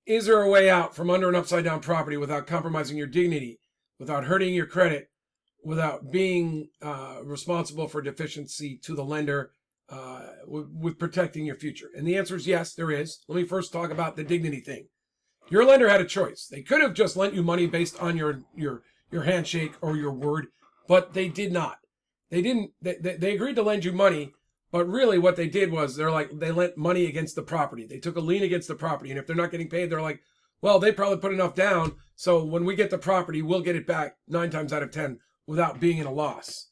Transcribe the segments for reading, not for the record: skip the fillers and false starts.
is there a way out from under an upside down property without compromising your dignity, without hurting your credit, without being responsible for deficiency to the lender, with protecting your future? And the answer is yes, there is. Let me first talk about the dignity thing. Your lender had a choice. They could have just lent you money based on your handshake or your word, but they did not. They didn't. They agreed to lend you money, but really what they did was they lent money against the property. They took a lien against the property, and if they're not getting paid, they're like, well, they probably put enough down, so when we get the property, we'll get it back 9 times out of 10 without being in a loss.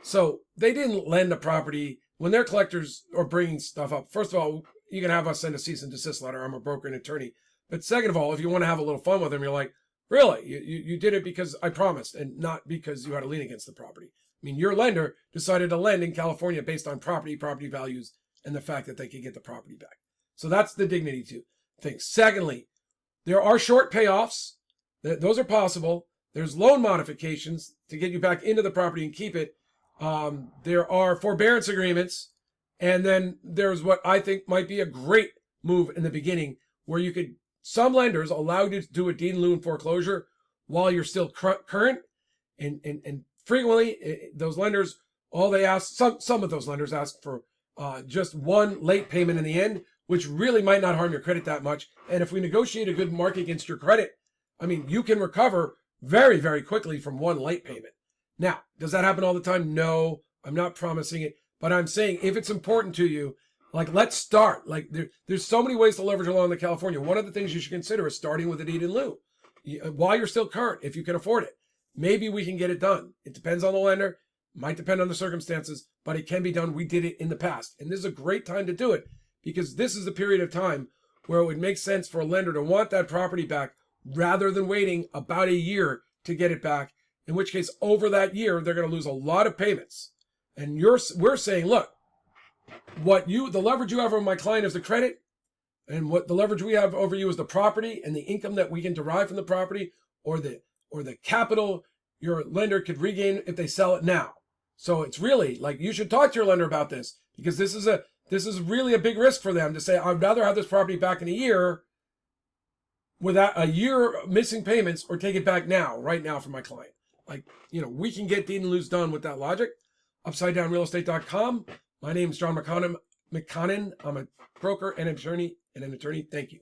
So they didn't lend a property. When their collectors are bringing stuff up, first of all, you can have us send a cease and desist letter. I'm a broker and attorney. But second of all, if you want to have a little fun with them, you're like, really? You did it because I promised and not because you had a lien against the property. I mean, your lender decided to lend in California based on property values, and the fact that they could get the property back. So that's the dignity thing. Secondly, there are short payoffs. Those are possible. There's loan modifications to get you back into the property and keep it. There are forbearance agreements. And then there's what I think might be a great move in the beginning, where you could, some lenders allow you to do a deed in lieu and foreclosure while you're still current. And frequently, those lenders, all they ask, some of those lenders ask for just one late payment in the end, which really might not harm your credit that much. And if we negotiate a good mark against your credit, I mean, you can recover very, very quickly from one late payment. Now, does that happen all the time? No, I'm not promising it. But I'm saying if it's important to you, like, let's start. Like, there's so many ways to leverage a loan in California. One of the things you should consider is starting with a deed in lieu while you're still current, if you can afford it. Maybe we can get it done. It depends on the lender. Might depend on the circumstances, but it can be done. We did it in the past. And this is a great time to do it, because this is a period of time where it would make sense for a lender to want that property back rather than waiting about a year to get it back, in which case over that year, they're going to lose a lot of payments. And we're saying, look, the leverage you have over my client is the credit, and what the leverage we have over you is the property and the income that we can derive from the property, or the capital your lender could regain if they sell it now. So it's really like, you should talk to your lender about this, because this is really a big risk for them to say, I'd rather have this property back in a year without a year missing payments, or take it back now, right now, for my client. Like, we can get deed in lieu done with that logic. UpsideDownRealEstate.com. My name is John McConnin. I'm a broker and an attorney. Thank you.